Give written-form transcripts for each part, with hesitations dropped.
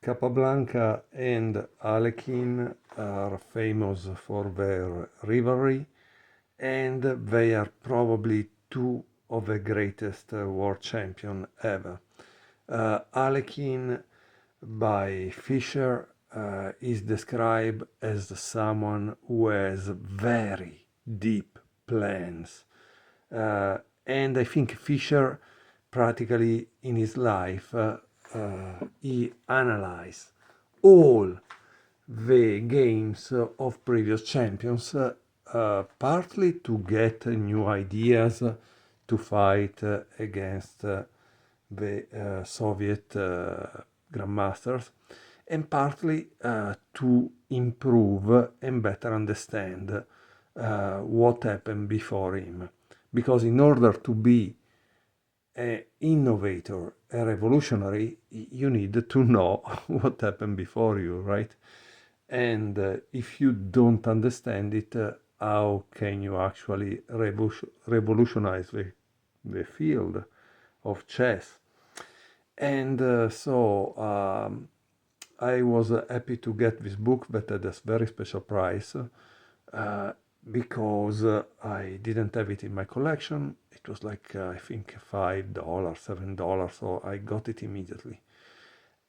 Capablanca and Alekhine are famous for their rivalry, and they are probably two of the greatest world champion ever. Alekhine by Fischer is described as someone who has very deep plans. And I think Fischer practically in his life he analyzed all the games of previous champions, partly to get new ideas to fight against the Soviet grandmasters, and partly to improve and better understand what happened before him. Because in order to be an innovator, a revolutionary, you need to know what happened before you, right? And if you don't understand it, how can you actually revolutionize the field of chess? And I was happy to get this book that had a very special price because I didn't have it in my collection. It was like, I think, $5, $7, so I got it immediately.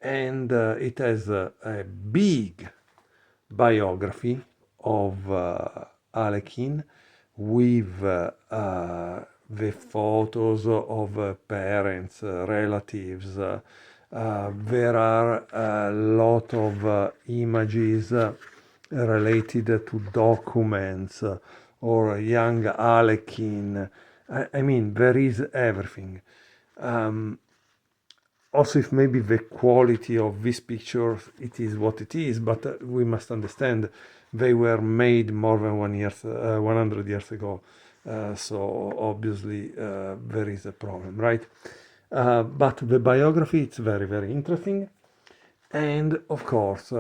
And it has a big biography of Alekhine with the photos of parents, relatives. There are a lot of images related to documents or young Alekhine. I mean, there is everything. Also, if maybe the quality of this picture, it is what it is, but we must understand they were made more than 100 years ago. So obviously there is a problem, right? But the biography, it's very, very interesting. And of course,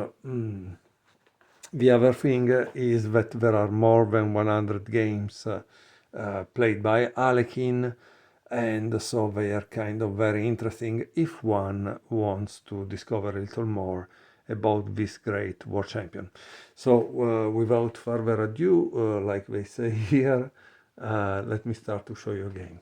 the other thing is that there are more than 100 games played by Alekhine, and so they are kind of very interesting if one wants to discover a little more about this great world champion. So without further ado, like they say here, let me start to show you a game.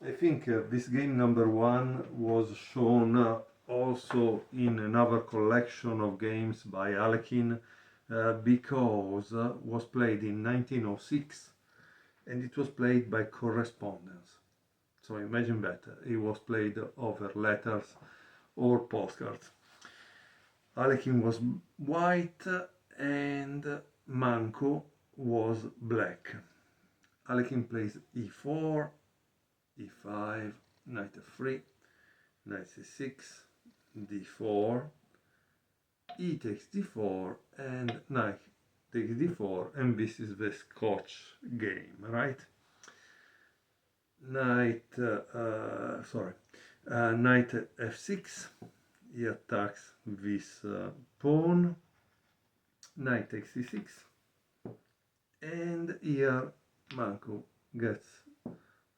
I think this game number one was shown also in another collection of games by Alekhine because was played in 1906 and it was played by correspondence. So imagine that, it was played over letters or postcards. Alekhine was white and Manco was black. Alekhine plays e4, e5, knight f3, knight c6, d4, e takes d4, and knight takes d4, and this is the Scotch game, right? Knight f6, he attacks this pawn, knight takes c6, and here Manco gets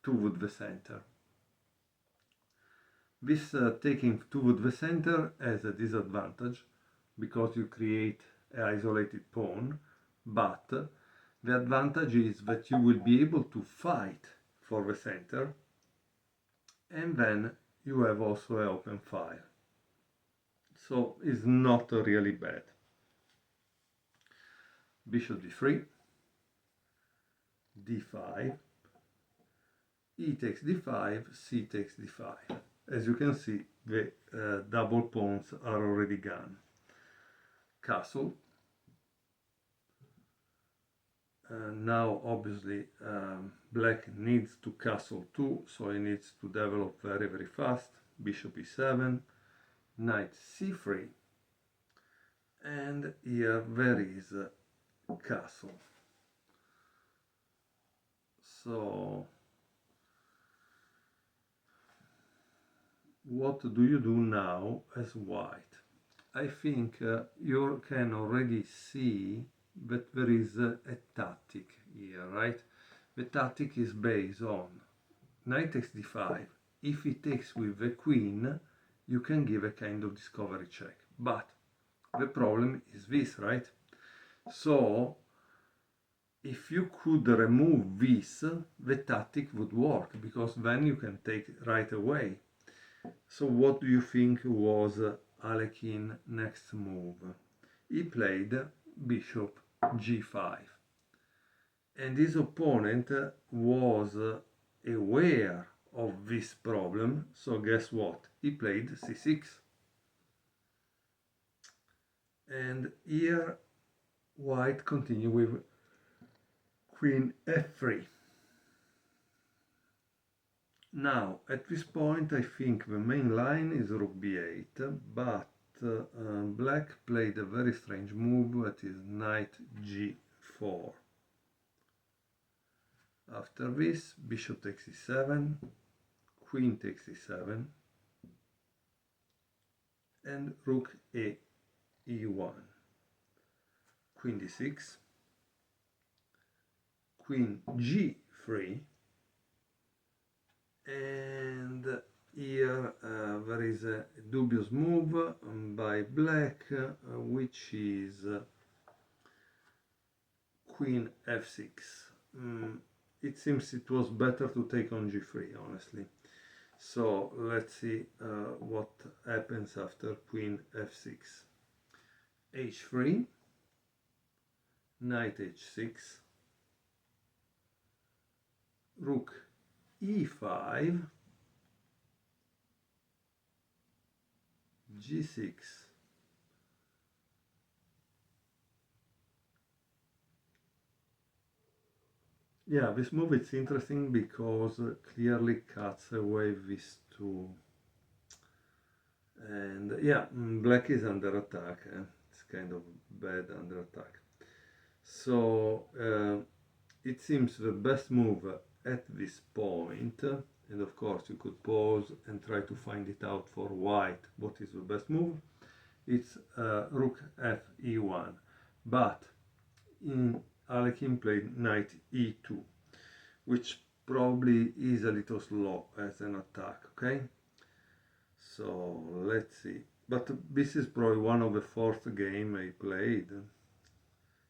toward the center. This taking toward the center has a disadvantage because you create an isolated pawn, but the advantage is that you will be able to fight for the center, and then you have also an open fire. So it's not really bad. Bishop d3, d5, e takes d5, c takes d5. As you can see, the double pawns are already gone. Castle. Now obviously black needs to castle too, so he needs to develop very, very fast. Bishop e7, knight c3, and here there is castle. So what do you do now as white? I think you can already see that there is a tactic here, right? The tactic is based on knight takes d5, if he takes with the queen, you can give a kind of discovery check. But the problem is this, right? So if you could remove this, the tactic would work, because then you can take right away. So what do you think was Alekhine next move? He played bishop g5. And his opponent was aware of this problem, so guess what? He played c6. And here white continued with queen f3. Now, at this point, I think the main line is rook b8, but black played a very strange move, that is knight g4. After this, bishop takes e7, queen takes e7, and rook e1, queen d6, queen g3, and here there is a dubious move by black, which is queen f6. It seems it was better to take on g3, honestly. So let's see what happens after queen f6. h3, knight h6, rook e5, g6, yeah, this move is interesting because clearly cuts away these two, and yeah, black is under attack, it's kind of bad under attack. So it seems the best move at this point, and of course you could pause and try to find it out for white, what is the best move. It's rook f e1, but Alekhine played knight e2, which probably is a little slow as an attack, okay? So let's see, but this is probably one of the fourth game I played.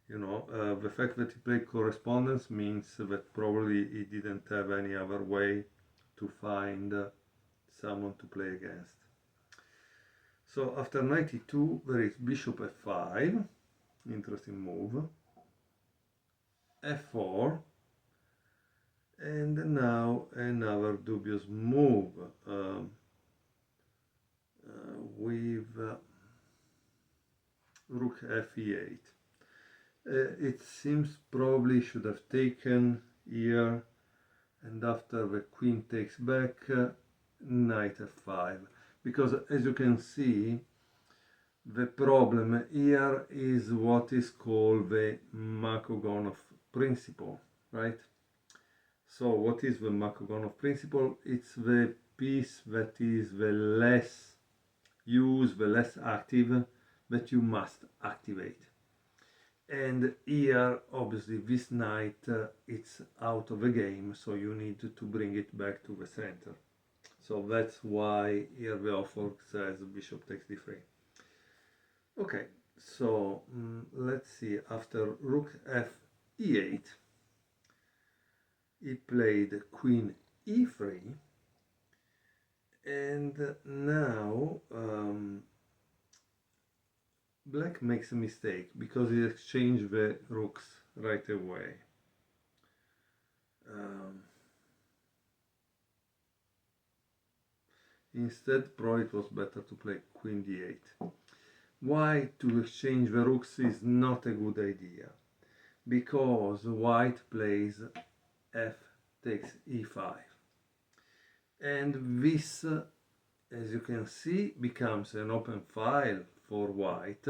You know, the fact that he played correspondence means that probably he didn't have any other way to find someone to play against. So after knight e2 there is bishop f5, interesting move, f4, and now another dubious move with rook f e8. It seems probably should have taken here, and after the queen takes back, knight f5, because as you can see, the problem here is what is called the Makogonov principle, right? So what is the Makogonov principle? It's the piece that is the less used, the less active, that you must activate. And here, obviously, this knight, it's out of the game, so you need to bring it back to the center. So that's why here the author says bishop takes d3. Okay, so let's see, after rook f e8, he played queen e3, and now black makes a mistake because he exchanged the rooks right away. Instead, probably it was better to play queen d8. Why to exchange the rooks is not a good idea, because white plays f takes e5. And this, as you can see, becomes an open file for white,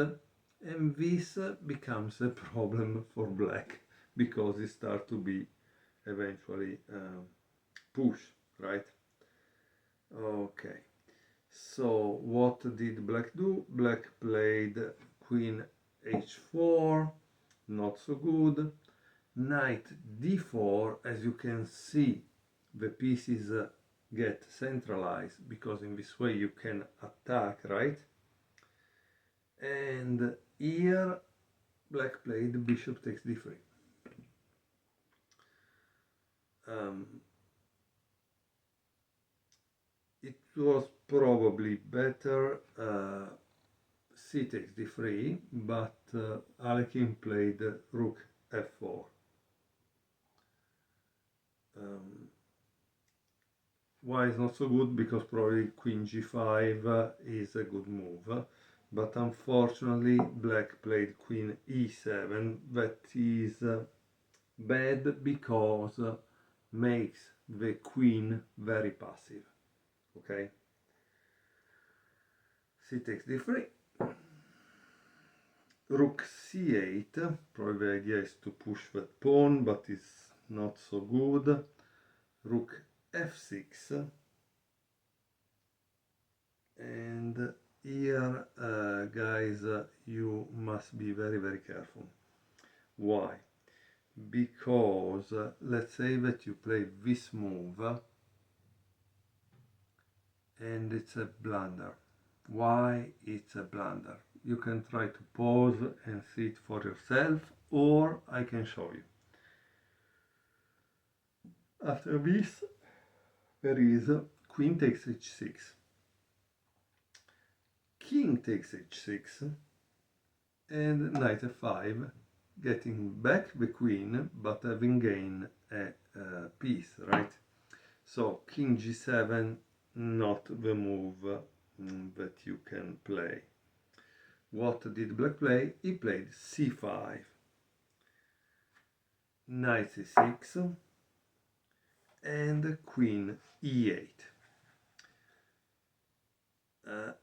and this becomes a problem for black, because it starts to be eventually pushed, right? Okay, so what did black do? Black played queen h4, not so good. Knight d4, as you can see, the piece is get centralized, because in this way you can attack, right? And here black played bishop takes d3. It was probably better c takes d3, but Alekhine played rook f4. Why is not so good? Because probably queen g5 is a good move, but unfortunately black played queen e7. That is bad because makes the queen very passive. Okay, c takes d3, rook c8. Probably the idea is to push that pawn, but it's not so good. Rook f6, and here guys, you must be very careful. Why? Because let's say that you play this move and it's a blunder. Why it's a blunder? You can try to pause and see it for yourself, or I can show you. After this there is queen takes h6, king takes h6, and knight f5, getting back the queen but having gained a piece, right? So king g7, not the move that you can play. What did black play? He played c5, knight c6, and queen e8.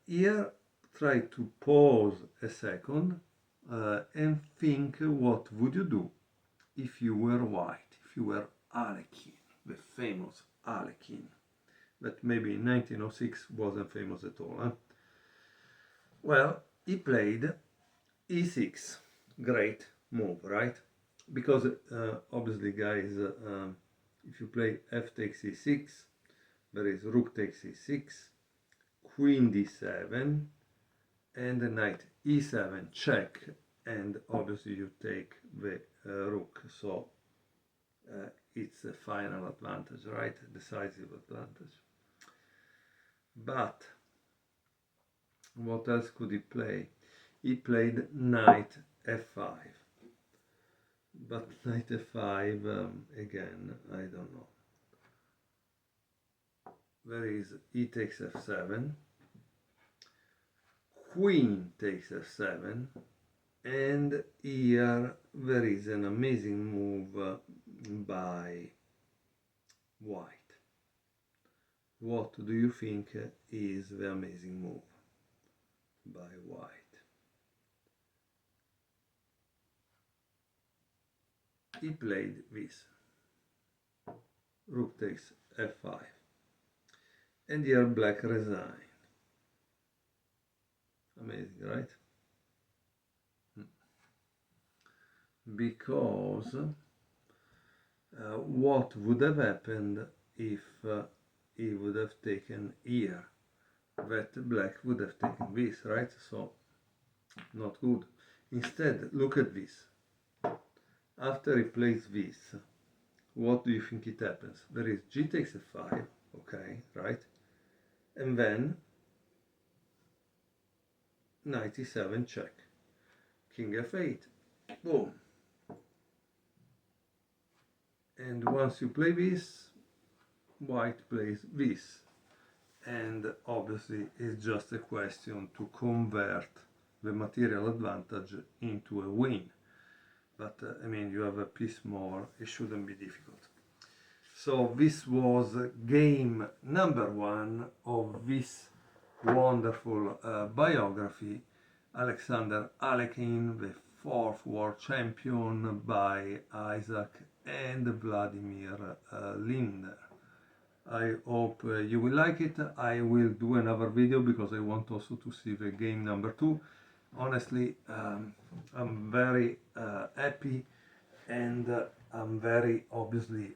Here try to pause a second and think, what would you do if you were white, if you were Alekhine, the famous Alekhine, that maybe in 1906 wasn't famous at all. Huh? Well, he played e6, great move, right? Because obviously guys, if you play f takes e6, there is rook takes e6, queen d7, and the knight e7 check, and obviously you take the rook, so it's a final advantage, right? Decisive advantage. But what else could he play? He played knight f5, but knight f5 again, I don't know. There is e takes f7, queen takes f7, and here there is an amazing move by white. What do you think is the amazing move by white? He played this, rook takes f5, and here black resigned. Amazing, right? Because what would have happened if he would have taken here? That black would have taken this, right? So not good. Instead, look at this. After he plays this, what do you think it happens? There is g takes f5, okay, right? And then knight e7 check, king f8, boom. And once you play this, white plays this. And obviously it's just a question to convert the material advantage into a win. But I mean, you have a piece more, it shouldn't be difficult. So this was game number 1 of this wonderful biography, Alexander Alekhine, the 4th world champion, by Isaac and Vladimir Linder. I hope you will like it. I will do another video because I want also to see the game number 2. Honestly, I'm very happy, and I'm very obviously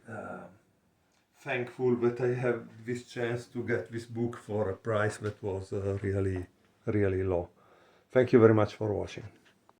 thankful that I have this chance to get this book for a price that was really, really low. Thank you very much for watching.